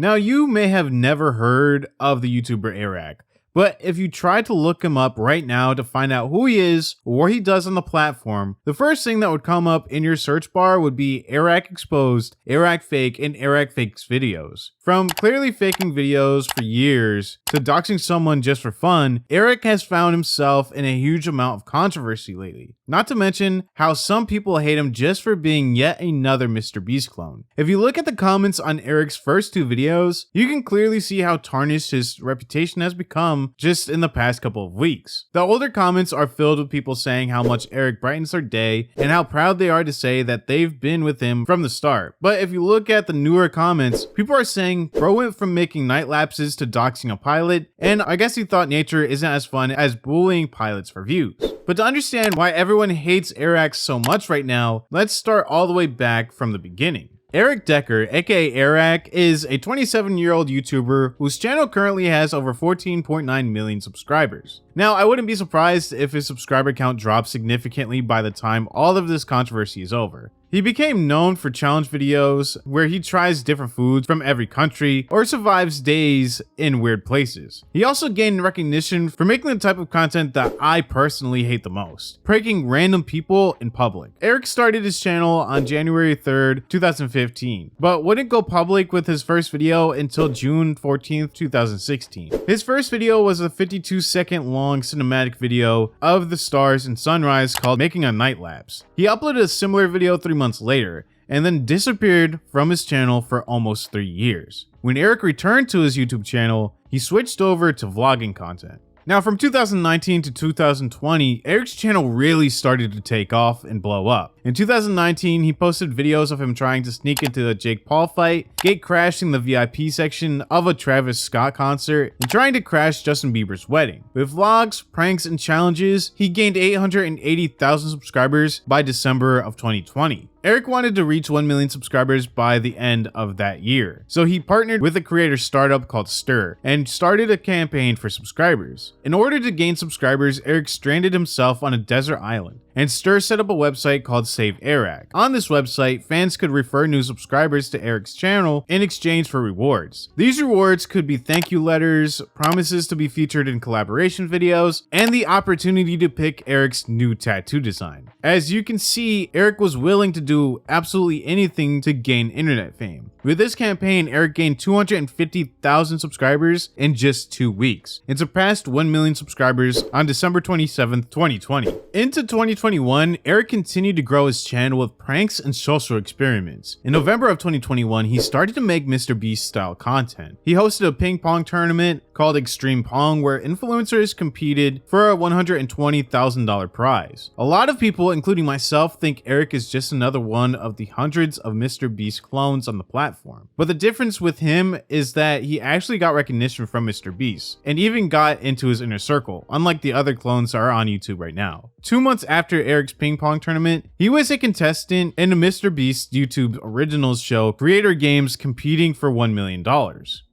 Now, you may have never heard of the YouTuber Airrack, but if you try to look him up right now to find out who he is or what he does on the platform, the first thing that would come up in your search bar would be Airrack Exposed, Airrack Fake, and Airrack Fakes videos. From clearly faking videos for years to doxing someone just for fun, Airrack has found himself in a huge amount of controversy lately. Not to mention how some people hate him just for being yet another MrBeast clone. If you look at the comments on Airrack's first two videos, you can clearly see how tarnished his reputation has become just in the past couple of weeks. The older comments are filled with people saying how much Airrack brightens their day and how proud they are to say that they've been with him from the start. But if you look at the newer comments, people are saying bro went from making night lapses to doxing a pilot, and I guess he thought nature isn't as fun as bullying pilots for views. But to understand why everyone hates Airrack so much right now, let's start all the way back from the beginning. Eric Decker, aka Airrack, is a 27-year-old YouTuber whose channel currently has over 14.9 million subscribers. Now, I wouldn't be surprised if his subscriber count drops significantly by the time all of this controversy is over. He became known for challenge videos where he tries different foods from every country or survives days in weird places. He also gained recognition for making the type of content that I personally hate the most, pranking random people in public. Eric started his channel on January 3rd, 2015, but wouldn't go public with his first video until June 14th, 2016. His first video was a 52-second long cinematic video of the stars and sunrise called Making a Night Lapse. He uploaded a similar video 3 months later, and then disappeared from his channel for almost 3 years. When Eric returned to his YouTube channel, he switched over to vlogging content. Now, from 2019 to 2020, Eric's channel really started to take off and blow up. In 2019, he posted videos of him trying to sneak into a Jake Paul fight, gate crashing the VIP section of a Travis Scott concert, and trying to crash Justin Bieber's wedding. With vlogs, pranks, and challenges, he gained 880,000 subscribers by December of 2020. Eric wanted to reach 1 million subscribers by the end of that year, so he partnered with a creator startup called Stir and started a campaign for subscribers. In order to gain subscribers, Eric stranded himself on a desert island, and Stir set up a website called Save Airrack. On this website, fans could refer new subscribers to Eric's channel in exchange for rewards. These rewards could be thank you letters, promises to be featured in collaboration videos, and the opportunity to pick Eric's new tattoo design. As you can see, Eric was willing to do absolutely anything to gain internet fame. With this campaign, Eric gained 250,000 subscribers in just 2 weeks and surpassed 1 million subscribers on December 27th, 2020. Into 2021, Eric continued to grow his channel with pranks and social experiments. In November of 2021, he started to make MrBeast style content. He hosted a ping pong tournament called Extreme Pong where influencers competed for a $120,000 prize. A lot of people, including myself, think Eric is just another one of the hundreds of MrBeast clones on the platform. But the difference with him is that he actually got recognition from MrBeast and even got into his inner circle, unlike the other clones that are on YouTube right now. 2 months after Eric's ping pong tournament, he was a contestant in the MrBeast YouTube Originals show Creator Games competing for $1 million.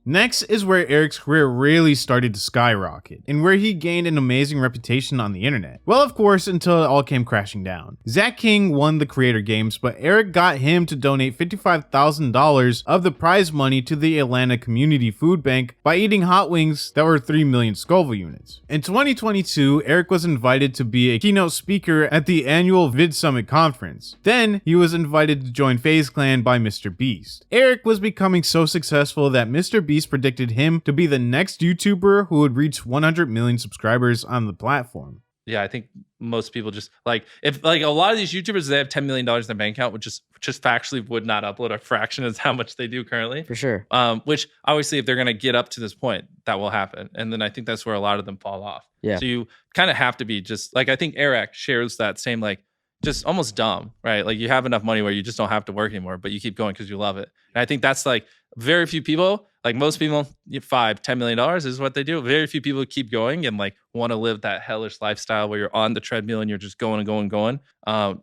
Next is where Eric's career really started to skyrocket, and where he gained an amazing reputation on the internet. Well, of course, until it all came crashing down. Zach King won the Creator Games, but Eric got him to donate $55,000 of the prize money to the Atlanta Community Food Bank by eating hot wings that were 3 million Scoville units. In 2022, Eric was invited to be a keynote speaker at the annual Vid Summit conference. Then, he was invited to join FaZe Clan by MrBeast. Eric was becoming so successful that MrBeast predicted him to be the next YouTuber who would reach 100 million subscribers on the platform. Yeah, I think most people just if a lot of these YouTubers, they have $10 million in their bank account, which just factually would not upload a fraction of how much they do currently. For sure. Which obviously, if they're going to get up to this point, that will happen. And then I think that's where a lot of them fall off. Yeah. So you kind of have to be just I think Airrack shares that same just almost dumb, right? Like you have enough money where you just don't have to work anymore, but you keep going because you love it. And I think that's very few people, most people, $5-10 million is what they do. Very few people keep going and want to live that hellish lifestyle where you're on the treadmill and you're just going and going and going,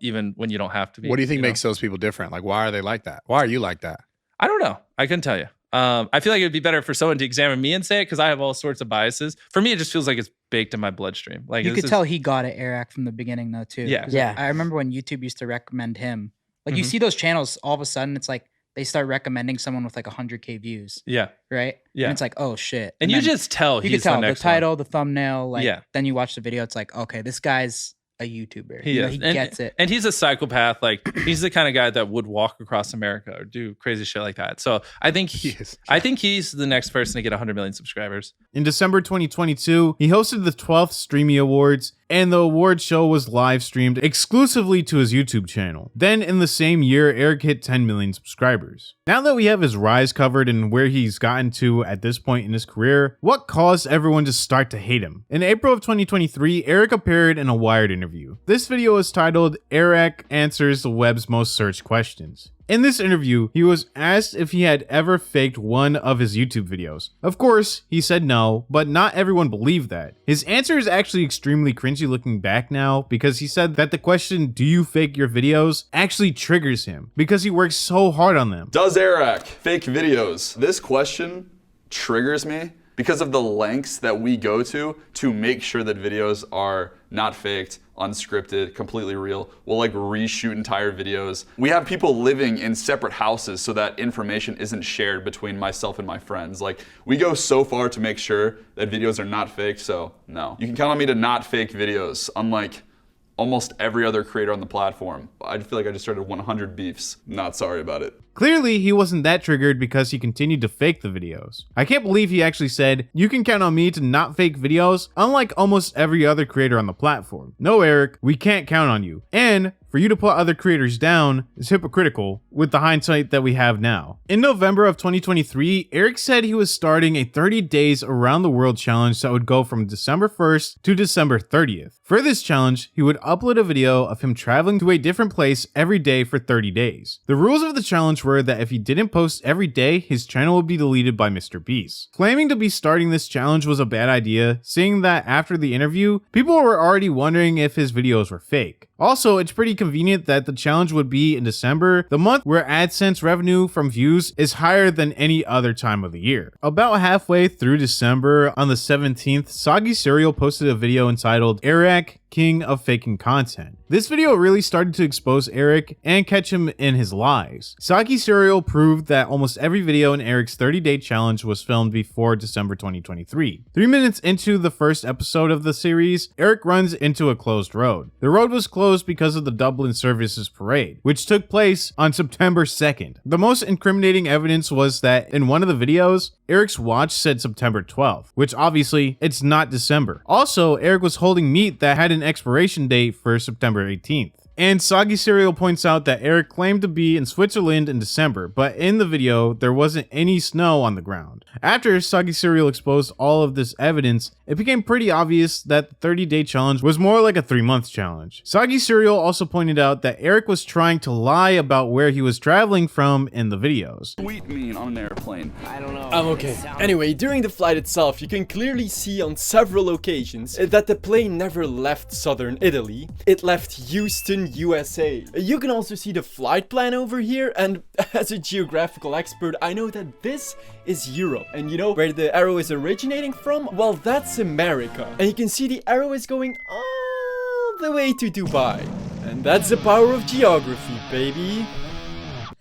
even when you don't have to be. What do you think makes those people different? Why are they like that? Why are you like that? I don't know. I couldn't tell you. I feel like it'd be better for someone to examine me and say it because I have all sorts of biases. For me, it just feels like it's baked in my bloodstream. You could tell he got it Airrack from the beginning though too. Yeah. Yeah. I remember when YouTube used to recommend him. You see those channels, all of a sudden it's they start recommending someone with like 100K views, Yeah. right? Yeah. And it's like, oh shit. And you then just tell you he's can tell the the next title, the thumbnail, like Yeah. then you watch the video, it's like, okay, this guy's a YouTuber. He You know, is. he And, gets it. and he's a psychopath. Like he's the kind of guy that would walk across America or do crazy shit like that. So I think he's the next person to get 100 million subscribers. In December 2022, he hosted the 12th Streamy Awards, and the award show was live streamed exclusively to his YouTube channel. Then in the same year, Eric hit 10 million subscribers. Now that we have his rise covered and where he's gotten to at this point in his career, what caused everyone to start to hate him? In April of 2023, Eric appeared in a Wired interview. This video is titled Airrack Answers the Web's Most Searched Questions. In this interview, he was asked if he had ever faked one of his YouTube videos. Of course, he said no, but not everyone believed that. His answer is actually extremely cringy looking back now, because he said that the question, do you fake your videos, actually triggers him, because he works so hard on them. Does Airrack fake videos? This question triggers me because of the lengths that we go to make sure that videos are not faked, unscripted, completely real. We'll like reshoot entire videos. We have people living in separate houses so that information isn't shared between myself and my friends. Like we go so far to make sure that videos are not faked, so no. You can count on me to not fake videos, unlike almost every other creator on the platform. I feel like I just started 100 beefs. Not sorry about it. Clearly, he wasn't that triggered because he continued to fake the videos. I can't believe he actually said, you can count on me to not fake videos, unlike almost every other creator on the platform. No, Eric, we can't count on you. And for you to put other creators down is hypocritical with the hindsight that we have now. In November of 2023, Eric said he was starting a 30 days around the world challenge that would go from December 1st to December 30th. For this challenge, he would upload a video of him traveling to a different place every day for 30 days. The rules of the challenge were that if he didn't post every day, his channel would be deleted by Mr. Beast. Claiming to be starting this challenge was a bad idea, seeing that after the interview, people were already wondering if his videos were fake. Also, it's pretty convenient that the challenge would be in December, the month where AdSense revenue from views is higher than any other time of the year. About halfway through December, on the 17th, Soggy Cereal posted a video entitled Airrack, King of Faking Content. This video really started to expose Eric and catch him in his lies. Soggy Cereal proved that almost every video in Eric's 30-day challenge was filmed before December 2023. 3 minutes into the first episode of the series, Eric runs into a closed road. The road was closed because of the Dublin Services Parade, which took place on September 2nd. The most incriminating evidence was that in one of the videos, Eric's watch said September 12th, which obviously it's not December. Also, Eric was holding meat that had an expiration date for September 18th. And Soggy Cereal points out that Eric claimed to be in Switzerland in December, but in the video, there wasn't any snow on the ground. After Soggy Cereal exposed all of this evidence, it became pretty obvious that the 30-day challenge was more like a 3-month challenge. Soggy Cereal also pointed out that Eric was trying to lie about where he was traveling from in the videos. Sweet mean on an airplane. I'm okay. Anyway, during the flight itself, you can clearly see on several occasions that the plane never left southern Italy. It left Houston, USA. You can also see the flight plan over here, and as a geographical expert, I know that this is Europe. And you know where the arrow is originating from? Well, that's America. And you can see the arrow is going all the way to Dubai. And that's the power of geography, baby.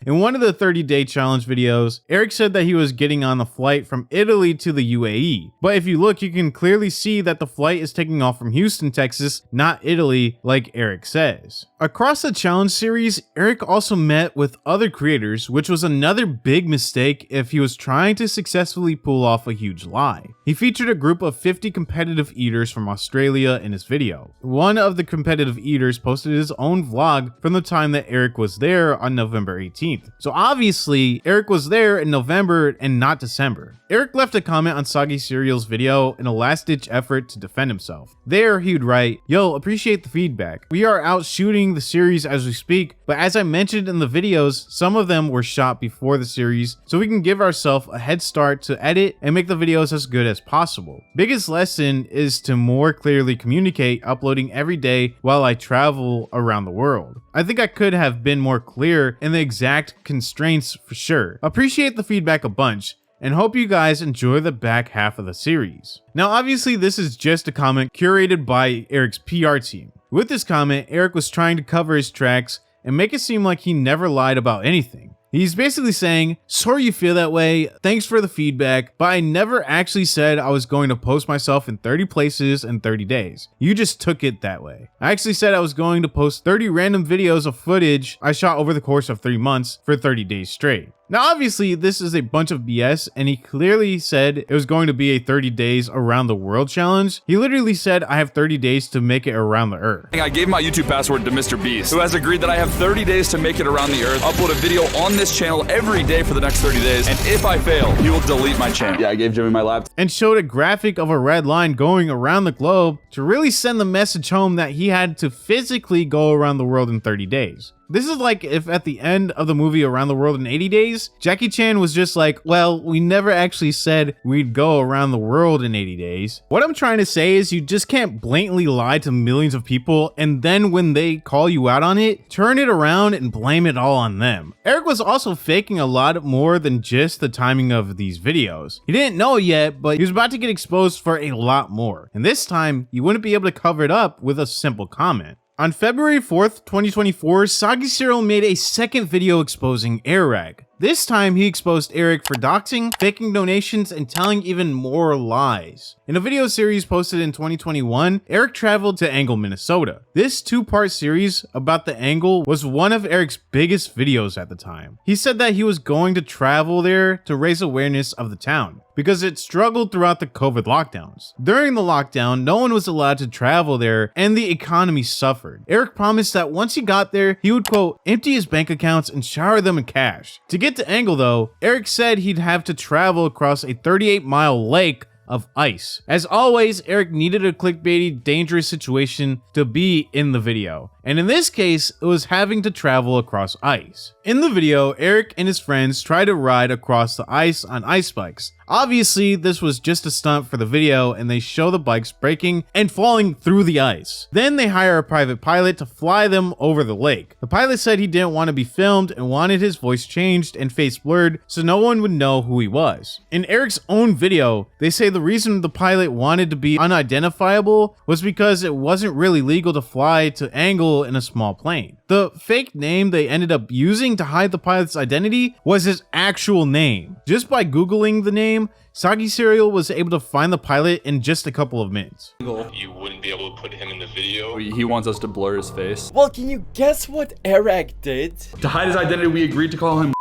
In one of the 30-day challenge videos, Eric said that he was getting on the flight from Italy to the UAE. But if you look, you can clearly see that the flight is taking off from Houston, Texas, not Italy, like Eric says. Across the challenge series, Eric also met with other creators, which was another big mistake if he was trying to successfully pull off a huge lie. He featured a group of 50 competitive eaters from Australia in his video. One of the competitive eaters posted his own vlog from the time that Eric was there on November 18th. So obviously, Eric was there in November and not December. Eric left a comment on Soggy Cereal's video in a last-ditch effort to defend himself. There, he would write, "Yo, appreciate the feedback. We are out shooting the series as we speak, but as I mentioned in the videos, some of them were shot before the series, so we can give ourselves a head start to edit and make the videos as good as possible. Biggest lesson is to more clearly communicate, uploading every day while I travel around the world. I think I could have been more clear in the exact constraints for sure. Appreciate the feedback a bunch, and hope you guys enjoy the back half of the series." Now obviously this is just a comment curated by Eric's PR team. With this comment, Eric was trying to cover his tracks and make it seem like he never lied about anything. He's basically saying, sorry you feel that way, thanks for the feedback, but I never actually said I was going to post myself in 30 places in 30 days. You just took it that way. I actually said I was going to post 30 random videos of footage I shot over the course of 3 months for 30 days straight. Now obviously this is a bunch of BS, and he clearly said it was going to be a 30 days around the world challenge. He literally said I have 30 days to make it around the earth. I gave my YouTube password to Mr. Beast, who has agreed that I have 30 days to make it around the earth, upload a video on this channel every day for the next 30 days, and if I fail, he will delete my channel. Yeah, I gave Jimmy my laptop. And showed a graphic of a red line going around the globe to really send the message home that he had to physically go around the world in 30 days. This is like if at the end of the movie Around the World in 80 Days, Jackie Chan was just like, well, we never actually said we'd go around the world in 80 days. What I'm trying to say is you just can't blatantly lie to millions of people and then when they call you out on it, turn it around and blame it all on them. Eric was also faking a lot more than just the timing of these videos. He didn't know yet, but he was about to get exposed for a lot more. And this time, you wouldn't be able to cover it up with a simple comment. On February 4th, 2024, Soggy Cereal made a second video exposing Airrack. This time, he exposed Eric for doxing, faking donations, and telling even more lies. In a video series posted in 2021, Eric traveled to Angle, Minnesota. This two-part series about the Angle was one of Eric's biggest videos at the time. He said that he was going to travel there to raise awareness of the town, because it struggled throughout the COVID lockdowns. During the lockdown, no one was allowed to travel there, and the economy suffered. Eric promised that once he got there, he would, quote, empty his bank accounts and shower them in cash. To get to Angle though, Eric said he'd have to travel across a 38-mile lake of ice. As always, Eric needed a clickbaity, dangerous situation to be in the video. And in this case, it was having to travel across ice. In the video, Eric and his friends try to ride across the ice on ice bikes. Obviously, this was just a stunt for the video and they show the bikes breaking and falling through the ice. Then they hire a private pilot to fly them over the lake. The pilot said he didn't want to be filmed and wanted his voice changed and face blurred so no one would know who he was. In Eric's own video, they say the reason the pilot wanted to be unidentifiable was because it wasn't really legal to fly to Angle in a small plane. The fake name they ended up using to hide the pilot's identity was his actual name. Just by Googling the name, Soggy Cereal was able to find the pilot in just a couple of minutes. You wouldn't be able to put him in the video. He wants us to blur his face. Well, can you guess what Airrack did? To hide his identity, we agreed to call him.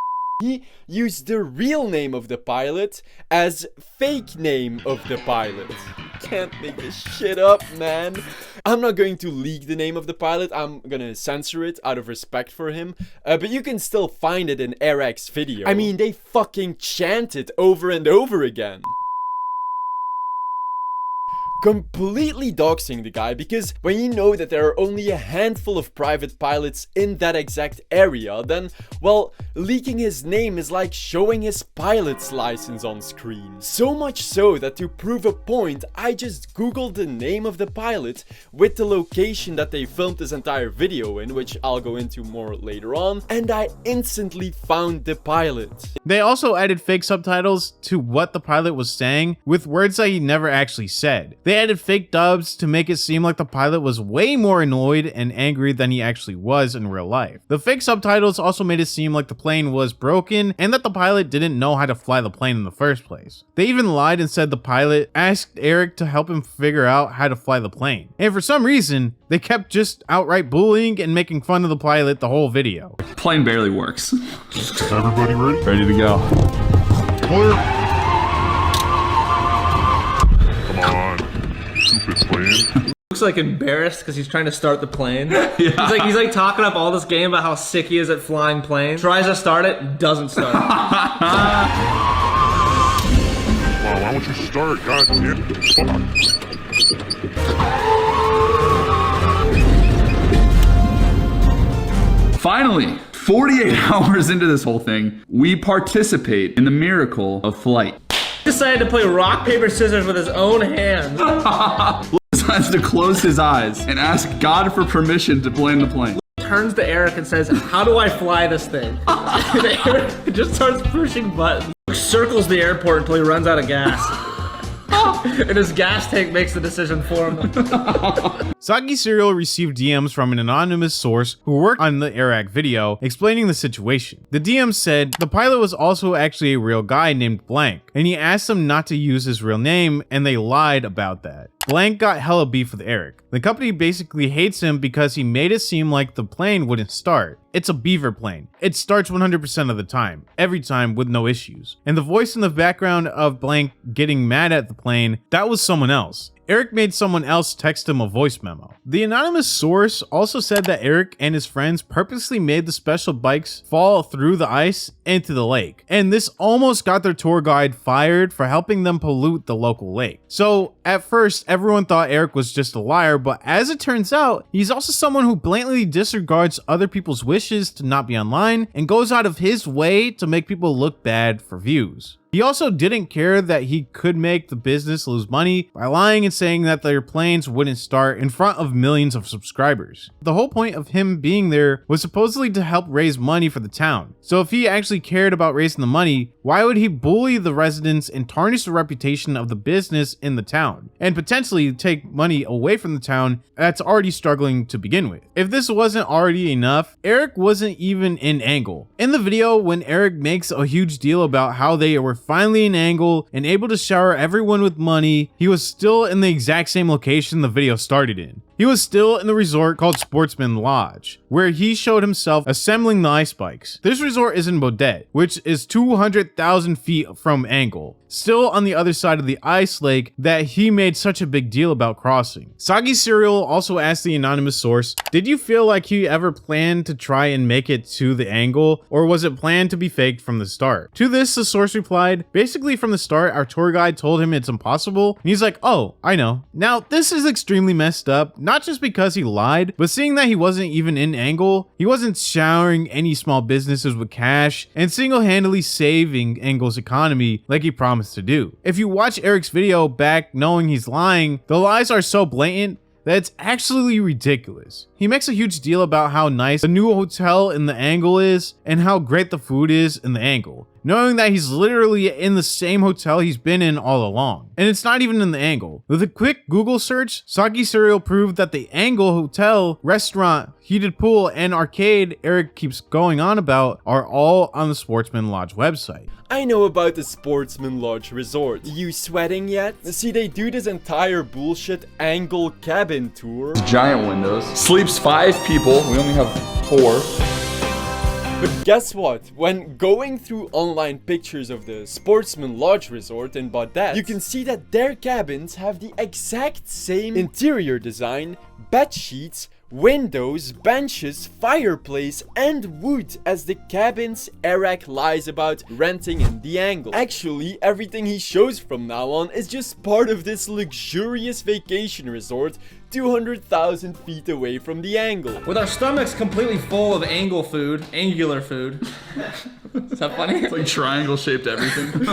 He used the real name of the pilot as fake name of the pilot. Can't make this shit up, man. I'm not going to leak the name of the pilot. I'm gonna censor it out of respect for him. But you can still find it in Airrack's video. I mean, they fucking chant it over and over again. Completely doxing the guy, because when you know that there are only a handful of private pilots in that exact area, then, well, leaking his name is like showing his pilot's license on screen. So much so that to prove a point, I just googled the name of the pilot with the location that they filmed this entire video in, which I'll go into more later on, and I instantly found the pilot. They also added fake subtitles to what the pilot was saying with words that he never actually said. They added fake dubs to make it seem like the pilot was way more annoyed and angry than he actually was in real life. The fake subtitles also made it seem like the plane was broken and that the pilot didn't know how to fly the plane in the first place. They even lied and said the pilot asked Eric to help him figure out how to fly the plane. And for some reason, they kept just outright bullying and making fun of the pilot the whole video. Plane barely works. Everybody ready? Ready to go. Clear. Come on. Stupid plane. Looks like embarrassed because he's trying to start the plane. Yeah. He's like talking up all this game about how sick he is at flying planes. Tries to start it, doesn't start. Wow, why don't you start? God damn it. Fuck. Finally, 48 hours into this whole thing, we participate in the miracle of flight. Decided to play rock, paper, scissors with his own hands. Decides to close his eyes and ask God for permission to land the plane. Turns to Eric and says, how do I fly this thing? And Eric just starts pushing buttons. Circles the airport until he runs out of gas. And his gas tank makes the decision for him. Soggy Cereal received DMs from an anonymous source who worked on the Airrack video explaining the situation. The DM said the pilot was also actually a real guy named Blank, and he asked them not to use his real name, and they lied about that. Blank got hella beef with Eric. The company basically hates him because he made it seem like the plane wouldn't start. It's a beaver plane. It starts 100% of the time, every time with no issues. And the voice in the background of Blank getting mad at the plane, that was someone else. Eric made someone else text him a voice memo. The anonymous source also said that Eric and his friends purposely made the special bikes fall through the ice into the lake, and this almost got their tour guide fired for helping them pollute the local lake. So at first, everyone thought Eric was just a liar, but as it turns out, he's also someone who blatantly disregards other people's wishes to not be online and goes out of his way to make people look bad for views. He also didn't care that he could make the business lose money by lying and saying that their planes wouldn't start in front of millions of subscribers. The whole point of him being there was supposedly to help raise money for the town. So if he actually cared about raising the money, why would he bully the residents and tarnish the reputation of the business in the town, and potentially take money away from the town that's already struggling to begin with? If this wasn't already enough, Eric wasn't even in Angle. In the video, when Eric makes a huge deal about how they were finally in Angle and able to shower everyone with money, he was still in the exact same location the video started in. He was still in the resort called Sportsman Lodge, where he showed himself assembling the ice bikes. This resort is in Baudet, which is 200,000 feet from Angle, still on the other side of the ice lake that he made such a big deal about crossing. Soggy Cereal also asked the anonymous source, did you feel like he ever planned to try and make it to the Angle, or was it planned to be faked from the start? To this, the source replied, basically from the start, our tour guide told him it's impossible, and he's like, oh, I know. Now, this is extremely messed up, not just because he lied, but seeing that he wasn't even in Angle, he wasn't showering any small businesses with cash, and single-handedly saving Angle's economy like he promised to do. If you watch Eric's video back knowing he's lying, the lies are so blatant that it's actually ridiculous. He makes a huge deal about how nice the new hotel in the Angle is and how great the food is in the Angle, knowing that he's literally in the same hotel he's been in all along. And it's not even in the Angle. With a quick Google search, Soggy Cereal proved that the Angle hotel, restaurant, heated pool, and arcade Eric keeps going on about are all on the Sportsman Lodge website. I know about the Sportsman Lodge resort. You sweating yet? See, they do this entire bullshit Angle cabin tour. Giant windows. Sleeps 5 people. We only have 4. But guess what? When going through online pictures of the Sportsman Lodge resort in Baudet, you can see that their cabins have the exact same interior design, bed sheets, windows, benches, fireplace, and wood as the cabins Airrack lies about renting in the Angle. Actually, everything he shows from now on is just part of this luxurious vacation resort 200,000 feet away from the Angle. With our stomachs completely full of angular food. Is that funny? It's like triangle-shaped everything.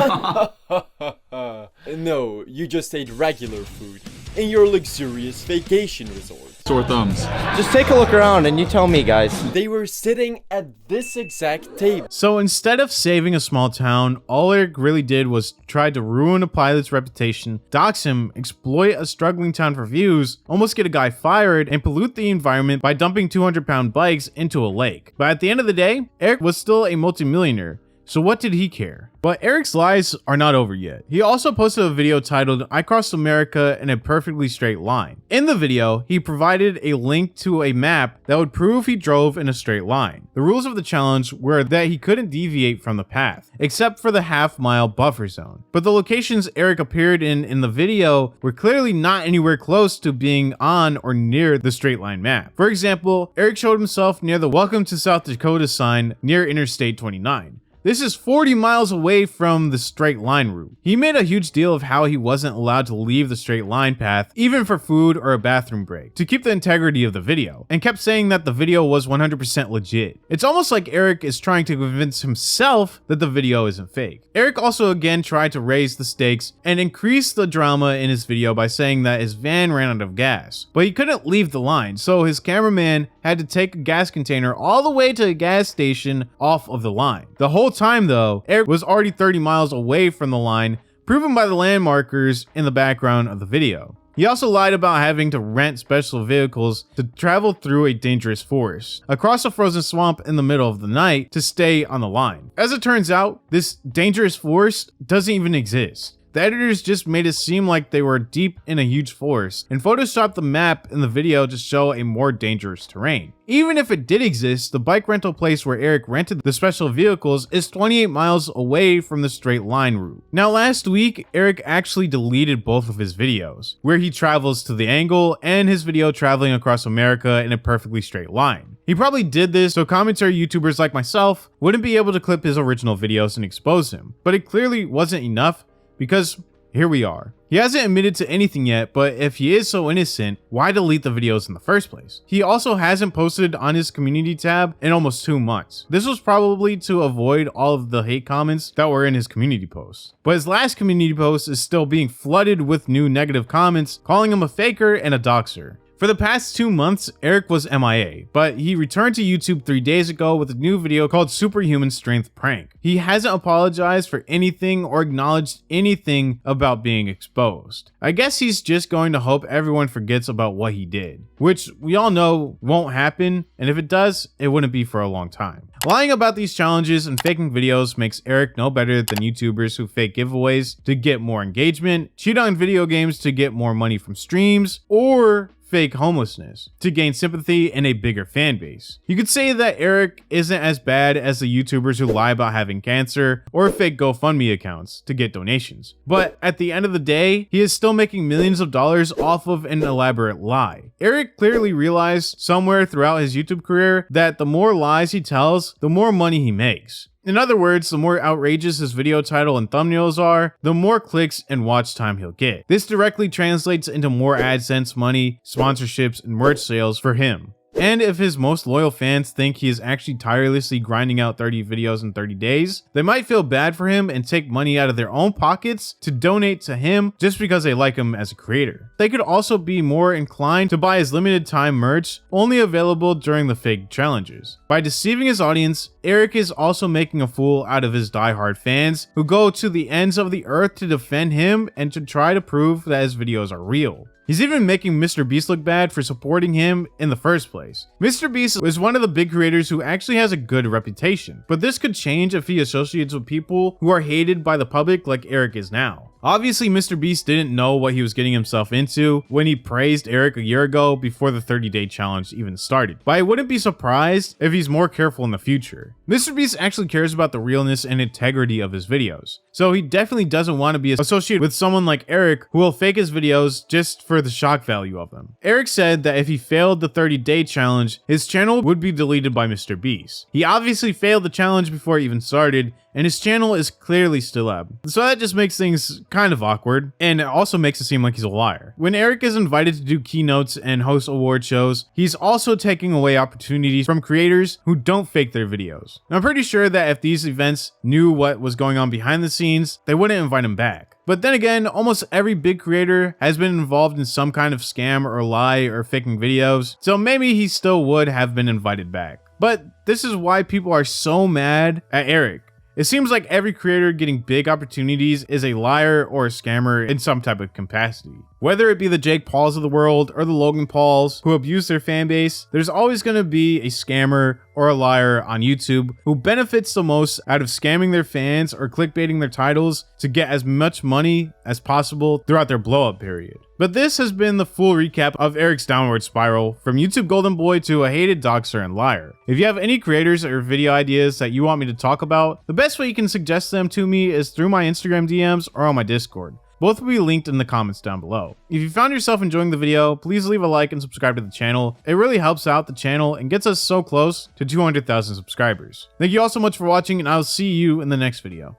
No, you just ate regular food in your luxurious vacation resort. Sore thumbs. Just take a look around and you tell me, guys. They were sitting at this exact table. So instead of saving a small town, all Eric really did was try to ruin a pilot's reputation, dox him, exploit a struggling town for views, almost get a guy fired, and pollute the environment by dumping 200-pound bikes into a lake. But at the end of the day, Eric was still a multimillionaire. So what did he care? But Eric's lies are not over yet. He also posted a video titled, I crossed America in a perfectly straight line. In the video, he provided a link to a map that would prove he drove in a straight line. The rules of the challenge were that he couldn't deviate from the path, except for the half-mile buffer zone. But the locations Eric appeared in the video were clearly not anywhere close to being on or near the straight line map. For example, Eric showed himself near the Welcome to South Dakota sign near Interstate 29. This is 40 miles away from the straight line route. He made a huge deal of how he wasn't allowed to leave the straight line path, even for food or a bathroom break, to keep the integrity of the video, and kept saying that the video was 100% legit. It's almost like Eric is trying to convince himself that the video isn't fake. Eric also again tried to raise the stakes and increase the drama in his video by saying that his van ran out of gas, but he couldn't leave the line, so his cameraman had to take a gas container all the way to a gas station off of the line. The whole time though, Eric was already 30 miles away from the line, proven by the land markers in the background of the video. He also lied about having to rent special vehicles to travel through a dangerous forest, across a frozen swamp in the middle of the night to stay on the line. As it turns out, this dangerous forest doesn't even exist. The editors just made it seem like they were deep in a huge forest and photoshopped the map in the video to show a more dangerous terrain. Even if it did exist, the bike rental place where Eric rented the special vehicles is 28 miles away from the straight line route. Now last week, Eric actually deleted both of his videos, where he travels to the angle and his video traveling across America in a perfectly straight line. He probably did this so commentary YouTubers like myself wouldn't be able to clip his original videos and expose him, but it clearly wasn't enough, because here we are. He hasn't admitted to anything yet, but if he is so innocent, why delete the videos in the first place? He also hasn't posted on his community tab in almost 2 months. This was probably to avoid all of the hate comments that were in his community posts. But his last community post is still being flooded with new negative comments, calling him a faker and a doxer. For the past 2 months, Eric was MIA, but he returned to YouTube 3 days ago with a new video called Superhuman Strength Prank. He hasn't apologized for anything or acknowledged anything about being exposed. I guess he's just going to hope everyone forgets about what he did, which we all know won't happen, and if it does, it wouldn't be for a long time. Lying about these challenges and faking videos makes Eric no better than YouTubers who fake giveaways to get more engagement, cheat on video games to get more money from streams, or fake homelessness to gain sympathy and a bigger fan base. You could say that Eric isn't as bad as the YouTubers who lie about having cancer or fake GoFundMe accounts to get donations. But at the end of the day, he is still making millions of dollars off of an elaborate lie. Eric clearly realized somewhere throughout his YouTube career that the more lies he tells, the more money he makes. In other words, the more outrageous his video title and thumbnails are, the more clicks and watch time he'll get. This directly translates into more AdSense money, sponsorships, and merch sales for him. And if his most loyal fans think he is actually tirelessly grinding out 30 videos in 30 days, they might feel bad for him and take money out of their own pockets to donate to him just because they like him as a creator. They could also be more inclined to buy his limited time merch only available during the fake challenges. By deceiving his audience, Eric is also making a fool out of his diehard fans who go to the ends of the earth to defend him and to try to prove that his videos are real. He's even making MrBeast look bad for supporting him in the first place. MrBeast is one of the big creators who actually has a good reputation, but this could change if he associates with people who are hated by the public like Eric is now. Obviously, MrBeast didn't know what he was getting himself into when he praised Eric a year ago before the 30-day challenge even started, but I wouldn't be surprised if he's more careful in the future. MrBeast actually cares about the realness and integrity of his videos, so he definitely doesn't want to be associated with someone like Eric who will fake his videos just for the shock value of them. Eric said that if he failed the 30-day challenge, his channel would be deleted by MrBeast. He obviously failed the challenge before it even started, and his channel is clearly still up. So that just makes things kind of awkward, and it also makes it seem like he's a liar. When Eric is invited to do keynotes and host award shows, he's also taking away opportunities from creators who don't fake their videos. Now, I'm pretty sure that if these events knew what was going on behind the scenes, they wouldn't invite him back. But then again, almost every big creator has been involved in some kind of scam or lie or faking videos, so maybe he still would have been invited back. But this is why people are so mad at Eric. It seems like every creator getting big opportunities is a liar or a scammer in some type of capacity. Whether it be the Jake Pauls of the world or the Logan Pauls who abuse their fan base, there's always going to be a scammer or a liar on YouTube who benefits the most out of scamming their fans or clickbaiting their titles to get as much money as possible throughout their blow up period. But this has been the full recap of Eric's downward spiral from YouTube golden boy to a hated doxer and liar. If you have any creators or video ideas that you want me to talk about, the best way you can suggest them to me is through my Instagram DMs or on my Discord. Both will be linked in the comments down below. If you found yourself enjoying the video, please leave a like and subscribe to the channel. It really helps out the channel and gets us so close to 200,000 subscribers. Thank you all so much for watching, and I'll see you in the next video.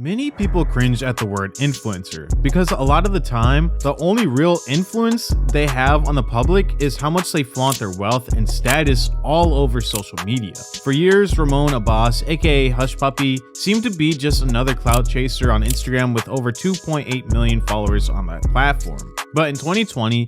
Many people cringe at the word influencer because a lot of the time, the only real influence they have on the public is how much they flaunt their wealth and status all over social media. For years, Ramon Abbas, aka Hush Puppy, seemed to be just another clout chaser on Instagram with over 2.8 million followers on that platform. But in 2020,